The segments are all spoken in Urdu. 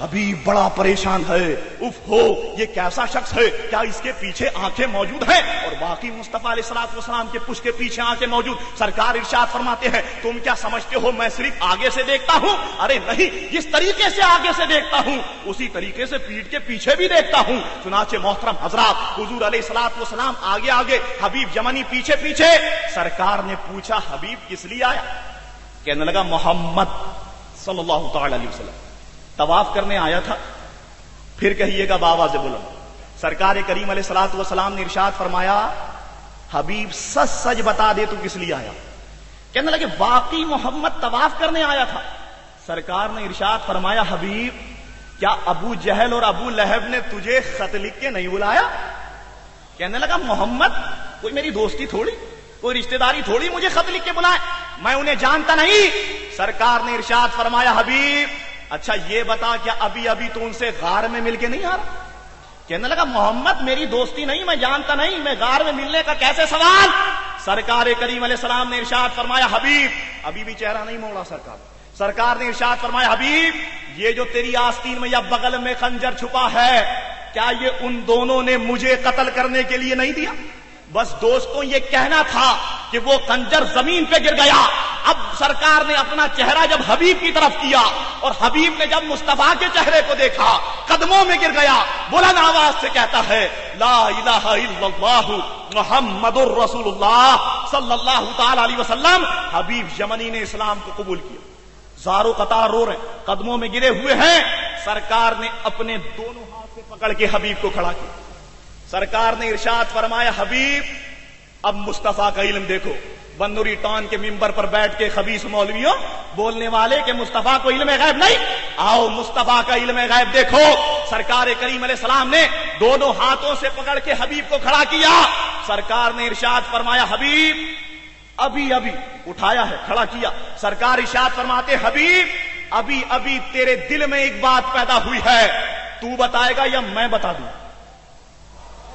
حبیب بڑا پریشان ہے، اف ہو یہ کیسا شخص ہے، کیا اس کے پیچھے آنکھیں موجود ہیں؟ اور باقی مصطفیٰ علیہ الصلوۃ والسلام کے پشت کے پیچھے آنکھیں موجود. سرکار ارشاد فرماتے ہیں تم کیا سمجھتے ہو میں صرف آگے سے دیکھتا ہوں؟ ارے نہیں، جس طریقے سے آگے سے دیکھتا ہوں اسی طریقے سے پیٹھ کے پیچھے بھی دیکھتا ہوں. چنانچہ محترم حضرات، حضور علیہ الصلوۃ والسلام آگے آگے، حبیب یمنی پیچھے پیچھے. سرکار نے پوچھا حبیب کس لیے آیا؟ کہنے لگا محمد صلی اللہ تعالی علیہ وسلم طواف کرنے آیا تھا. پھر کہیے گا بآواز بلند. سرکار کریم علیہ الصلوۃ والسلام نے ارشاد فرمایا حبیب سچ سچ بتا دے تو کس لیے آیا؟ کہنے لگے واقعی محمد طواف کرنے آیا تھا. سرکار نے ارشاد فرمایا حبیب کیا ابو جہل اور ابو لہب نے تجھے خط لکھ کے نہیں بلایا؟ کہنے لگا محمد کوئی میری دوستی تھوڑی، کوئی رشتہ داری تھوڑی مجھے خط لکھ کے بلائے، میں انہیں جانتا نہیں. سرکار نے ارشاد فرمایا حبیب اچھا یہ بتا کیا ابھی ابھی تو ان سے غار میں مل کے نہیں آ رہا؟ کہنے لگا محمد میری دوستی نہیں، میں جانتا نہیں، میں غار میں ملنے کا کیسے سوال؟ سرکار کریم علیہ السلام نے ارشاد فرمایا حبیب، ابھی بھی چہرہ نہیں موڑا سرکار نے ارشاد فرمایا حبیب یہ جو تیری آستین میں یا بغل میں خنجر چھپا ہے کیا یہ ان دونوں نے مجھے قتل کرنے کے لیے نہیں دیا؟ بس دوستوں یہ کہنا تھا کہ وہ خنجر زمین پہ گر گیا. اب سرکار نے اپنا چہرہ جب حبیب کی طرف کیا اور حبیب نے جب مصطفیٰ کے چہرے کو دیکھا قدموں میں گر گیا، بلند آواز سے کہتا ہے لا الہ الا اللہ محمد الرسول اللہ صلی اللہ تعالی علیہ وسلم. حبیب یمنی نے اسلام کو قبول کیا، زارو قطار رو رہے ہیں، قدموں میں گرے ہوئے ہیں. سرکار نے اپنے دونوں ہاتھ سے پکڑ کے حبیب کو کھڑا کیا. سرکار نے ارشاد فرمایا حبیب اب مصطفیٰ کا علم دیکھو. بنوری ٹان کے ممبر پر بیٹھ کے خبیث مولویوں بولنے والے کہ مصطفیٰ کو علم غیب نہیں، آؤ مصطفیٰ کا علم غیب دیکھو. سرکار کریم علیہ السلام نے دونوں ہاتھوں سے پکڑ کے حبیب کو کھڑا کیا. سرکار نے ارشاد فرمایا حبیب ابھی ابھی اٹھایا ہے، کھڑا کیا. سرکار ارشاد فرماتے حبیب ابھی ابھی تیرے دل میں ایک بات پیدا ہوئی ہے، تو بتائے گا یا میں بتا دوں؟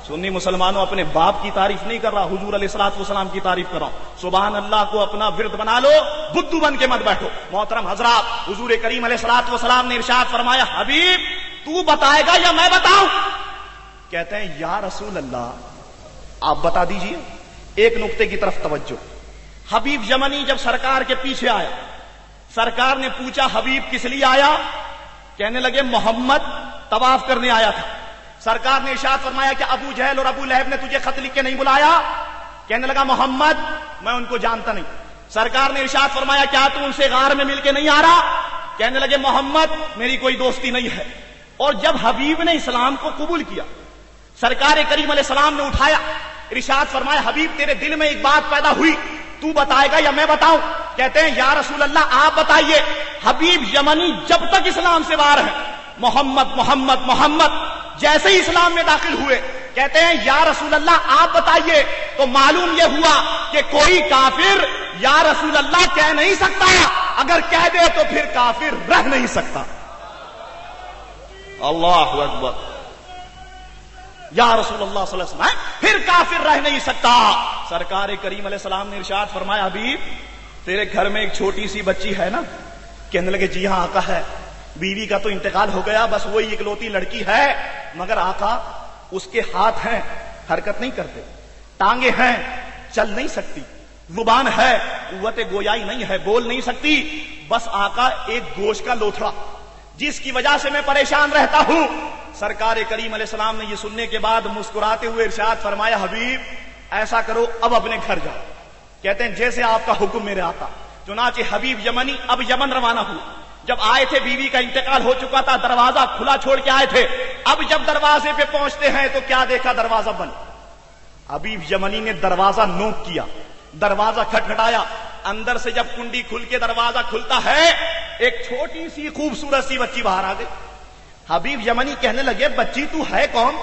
سنی مسلمانوں اپنے باپ کی تعریف نہیں کر رہا، حضور علیہ الصلوۃ والسلام کی تعریف کر رہا ہوں. سبحان اللہ کو اپنا ورد بنا لو، بدھو بن کے مت بیٹھو. محترم حضرات، حضور کریم علیہ الصلوۃ والسلام نے ارشاد فرمایا حبیب تو بتائے گا یا میں بتاؤں؟ کہتے ہیں یا رسول اللہ آپ بتا دیجئے. ایک نقطے کی طرف توجہ. حبیب یمنی جب سرکار کے پیچھے آیا، سرکار نے پوچھا حبیب کس لیے آیا؟ کہنے لگے محمد طواف کرنے آیا تھا. سرکار نے ارشاد فرمایا کہ ابو جہل اور ابو لہب نے تجھے خط لکھ کے نہیں بلایا؟ کہنے لگا محمد میں ان کو جانتا نہیں. سرکار نے ارشاد فرمایا کیا تو ان سے غار میں مل کے نہیں آ رہا؟ کہنے لگے محمد میری کوئی دوستی نہیں ہے. اور جب حبیب نے اسلام کو قبول کیا، سرکار کریم علیہ السلام نے اٹھایا، ارشاد فرمایا حبیب تیرے دل میں ایک بات پیدا ہوئی، تو بتائے گا یا میں بتاؤں؟ کہتے ہیں یا رسول اللہ آپ بتائیے. حبیب یمنی جب تک اسلام سے باہر ہے محمد محمد محمد، جیسے ہی اسلام میں داخل ہوئے کہتے ہیں یا رسول اللہ آپ بتائیے. تو معلوم یہ ہوا کہ کوئی کافر یا رسول اللہ کہہ نہیں سکتا، اگر کہہ دے تو پھر کافر رہ نہیں سکتا. اللہ اکبر. یا رسول اللہ صلی اللہ علیہ وسلم پھر کافر رہ نہیں سکتا. سرکار کریم علیہ السلام نے ارشاد فرمایا حبیب تیرے گھر میں ایک چھوٹی سی بچی ہے نا؟ کہنے لگے جی ہاں آقا ہے. بیوی کا تو انتقال ہو گیا، بس وہی اکلوتی لڑکی ہے، مگر آقا اس کے ہاتھ ہیں حرکت نہیں کرتے، ٹانگیں ہیں چل نہیں سکتی، زبان ہے قوت گویائی نہیں ہے، بول نہیں سکتی. بس آقا ایک گوشت کا لوتھڑا جس کی وجہ سے میں پریشان رہتا ہوں. سرکار کریم علیہ السلام نے یہ سننے کے بعد مسکراتے ہوئے ارشاد فرمایا حبیب ایسا کرو اب اپنے گھر جاؤ. کہتے ہیں جیسے آپ کا حکم میرے آقا. چنانچہ حبیب یمنی اب یمن روانہ ہوئے. جب آئے تھے بیوی کا انتقال ہو چکا تھا، دروازہ کھلا چھوڑ کے آئے تھے. اب جب دروازے پہ پہنچتے ہیں تو کیا دیکھا؟ دروازہ بند. حبیب یمنی نے دروازہ نوک کیا، دروازہ کھٹکھٹایا. اندر سے جب کنڈی کھل کے دروازہ کھلتا ہے ایک چھوٹی سی خوبصورت سی بچی باہر آ گئی. حبیب یمنی کہنے لگے بچی تو ہے کون؟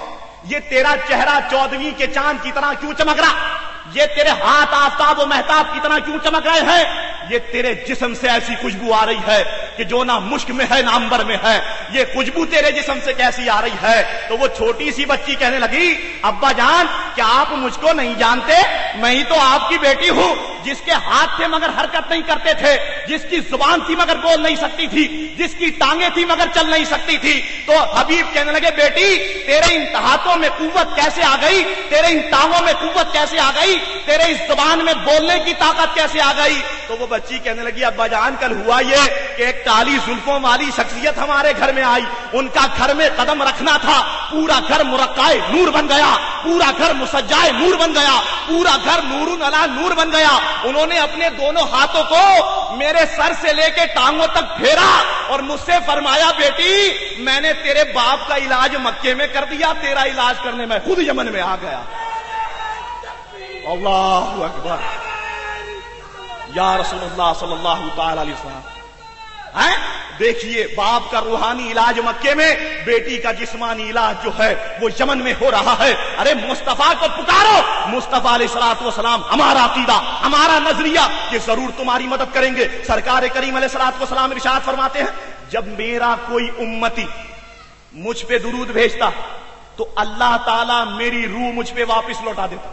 یہ تیرا چہرہ 14ویں کے چاند کی طرح کیوں چمک رہا؟ یہ تیرے ہاتھ آفتاب و مہتاب کی طرح کیوں چمک رہے ہیں؟ یہ تیرے جسم سے ایسی خوشبو آ رہی ہے کہ جو نہ مشک میں ہے نہ عنبر میں ہے. یہ خوشبو تیرے جسم سے کیسی آ رہی ہے؟ تو وہ چھوٹی سی بچی کہنے لگی ابا جان کیا آپ مجھ کو نہیں جانتے؟ میں ہی تو آپ کی بیٹی ہوں جس کے ہاتھ تھے مگر حرکت نہیں کرتے تھے، جس کی زبان تھی مگر بول نہیں سکتی تھی، جس کی ٹانگیں تھی مگر چل نہیں سکتی تھی، تو حبیب کہنے لگے بیٹی تیرے ان ہاتھوں میں قوت کیسے آ گئی، تیرے ان ٹانگوں میں قوت کیسے آ گئی، تیرے اس زبان میں بولنے کی طاقت کیسے آ گئی؟ تو وہ بچی کہنے لگی ابا جان کل ہوا یہ کہ ایک کالی زلفوں والی شخصیت ہمارے گھر میں آئی، ان کا گھر میں قدم رکھنا تھا، پورا گھر مرقعہ نور بن گیا، پورا گھر مسجعہ نور بن گیا، پورا گھر نور علی نور بن گیا۔ انہوں نے اپنے دونوں ہاتھوں کو میرے سر سے لے کے ٹانگوں تک پھیرا اور مجھ سے فرمایا بیٹی میں نے تیرے باپ کا علاج مکے میں کر دیا، تیرا علاج کرنے میں خود یمن میں آ گیا۔ اللہ اکبر یا رسول اللہ صلی اللہ تعالی علیہ وسلم۔ دیکھیے باپ کا روحانی علاج مکے میں، بیٹی کا جسمانی علاج جو ہے وہ یمن میں ہو رہا ہے۔ ارے مصطفیٰ کو پکارو، مصطفیٰ علیہ الصلوۃ والسلام ہمارا عقیدہ، ہمارا نظریہ کہ ضرور تمہاری مدد کریں گے۔ سرکار کریم علیہ الصلوۃ والسلام ارشاد فرماتے ہیں جب میرا کوئی امتی مجھ پہ درود بھیجتا تو اللہ تعالیٰ میری روح مجھ پہ واپس لوٹا دیتا۔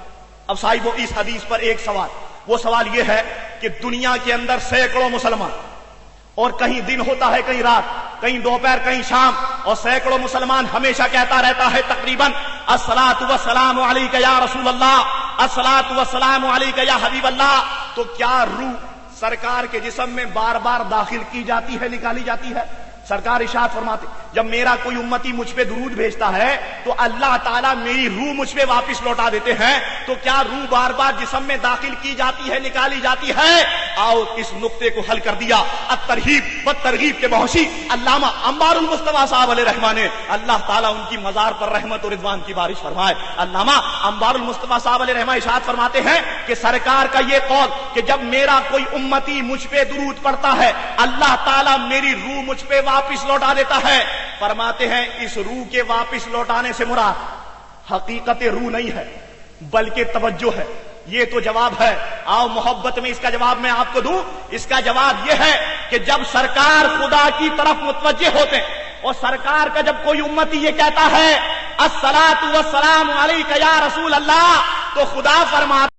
اب صاحب اس حدیث پر ایک سوال، وہ سوال یہ ہے کہ دنیا کے اندر سینکڑوں مسلمان، اور کہیں دن ہوتا ہے کہیں رات، کہیں دوپہر کہیں شام، اور سینکڑوں مسلمان ہمیشہ کہتا رہتا ہے تقریباً الصلاۃ والسلام علیک یا رسول اللہ، الصلاۃ والسلام علیک یا حبیب اللہ، تو کیا روح سرکار کے جسم میں بار بار داخل کی جاتی ہے، نکالی جاتی ہے؟ سرکار ارشاد فرماتے جب میرا کوئی امتی مجھ پہ درود بھیجتا ہے تو اللہ تعالیٰ میری روح مجھ پہ واپس لوٹا دیتے ہیں، تو کیا روح بار بار جسم میں داخل کی جاتی ہے، نکالی جاتی ہے؟ آؤ اس نقطے کو حل کر دیا الترغیب و ترغیب کے بحثی علامہ انبار المصطفیٰ صاحب علیہ رحمہ نے، اللہ تعالیٰ ان کی مزار پر رحمت و رضوان کی بارش فرمائے۔ علامہ انبار المصطفیٰ صاحب علیہ رحمہ ارشاد فرماتے ہیں کہ سرکار کا یہ قول کہ جب میرا کوئی امتی مجھ پہ درود پڑتا ہے اللہ تعالیٰ میری روح مجھ پہ واپس لوٹا دیتا ہے، فرماتے ہیں اس روح کے واپس لوٹانے سے مراد حقیقت روح نہیں ہے بلکہ توجہ ہے۔ یہ تو جواب ہے، آؤ محبت میں اس کا جواب میں آپ کو دوں۔ اس کا جواب یہ ہے کہ جب سرکار خدا کی طرف متوجہ ہوتے ہیں اور سرکار کا جب کوئی امتی یہ کہتا ہے الصلاۃ والسلام علیک یا رسول اللہ، تو خدا فرماتا